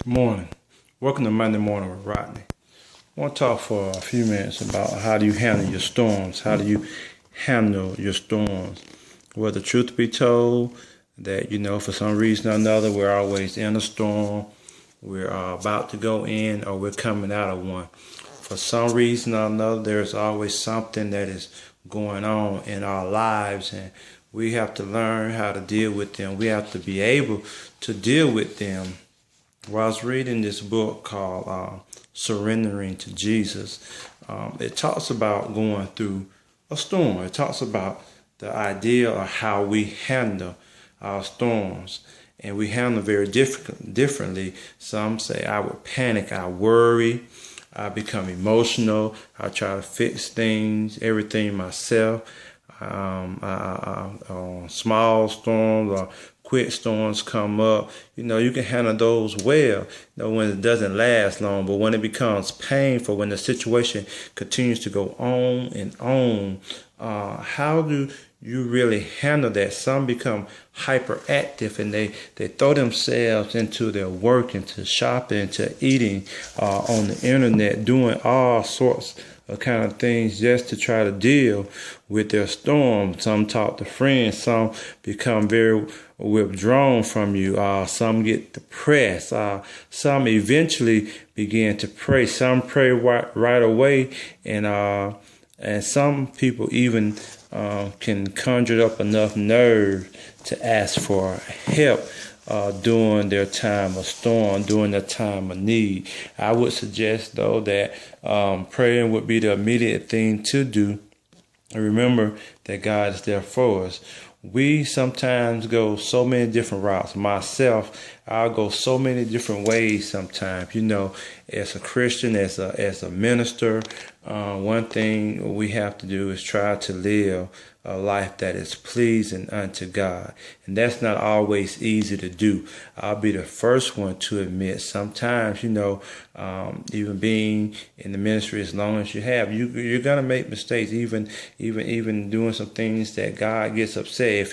Good morning. Welcome to Monday Morning with Rodney. I want to talk for a few minutes about how do you handle your storms. How do you handle your storms? Well, the truth be told, that, for some reason or another, we're always in a storm. We're about to go in or we're coming out of one. For some reason or another, there's always something that is going on in our lives, and we have to learn how to deal with them. We have to be able to deal with them. Well, I was reading this book called Surrendering to Jesus. It talks about going through a storm. It talks about the idea of how we handle our storms. And we handle very differently. Some say I would panic, I worry, I become emotional, I try to fix things, everything myself. Small storms or quick storms come up. You can handle those well, when it doesn't last long. But when it becomes painful, when the situation continues to go on and on, how do you really handle that? Some become hyperactive and they throw themselves into their work, into shopping, into eating on the internet, doing all sorts of kind of things just to try to deal with their storm. Some talk to friends, some become very withdrawn from you, some get depressed, some eventually begin to pray, some pray right away, and some people even can conjure up enough nerve to ask for help during their time of storm, during their time of need. I would suggest, though, that praying would be the immediate thing to do. And remember that God is there for us. We sometimes go so many different routes. Myself, I'll go so many different ways sometimes. As a Christian, as a minister, one thing we have to do is try to live a life that is pleasing unto God. And that's not always easy to do. I'll be the first one to admit sometimes, even being in the ministry as long as you have, you're going to make mistakes, even doing some things that God gets upset. If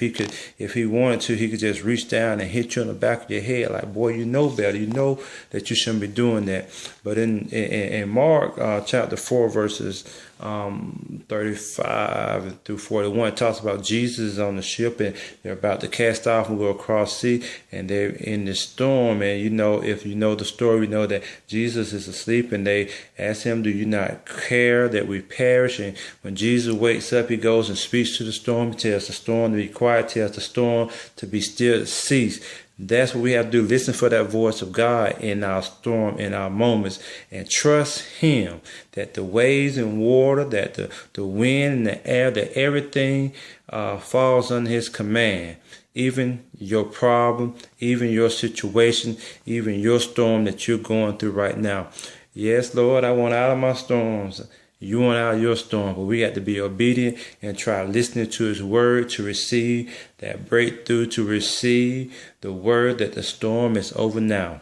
he wanted to, he could just reach down and hit you on the back of your head like, boy, you know better. You know that you shouldn't be doing that. But in Mark chapter 4, verses 35 through 41, it talks about Jesus on the ship and they're about to cast off and go across sea, and they're in the storm. And if you know the story, we know that Jesus is asleep, and they ask him, do you not care that we perish? And when Jesus wakes up, he goes and speaks to the storm. He tells the storm to be quiet, tells the storm to be still, to cease. That's what we have to do. Listen for that voice of God in our storm, in our moments, and trust him that the waves and water, that the wind and the air, that everything falls under his command. Even your problem, even your situation, even your storm that you're going through right now. Yes, Lord, I want out of my storms. You want out of your storm, but we got to be obedient and try listening to his word to receive that breakthrough, to receive the word that the storm is over now.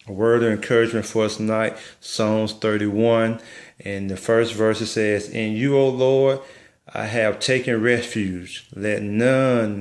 A word of encouragement for us tonight, Psalms 31. And the first verse says, in you, O Lord, I have taken refuge. Let none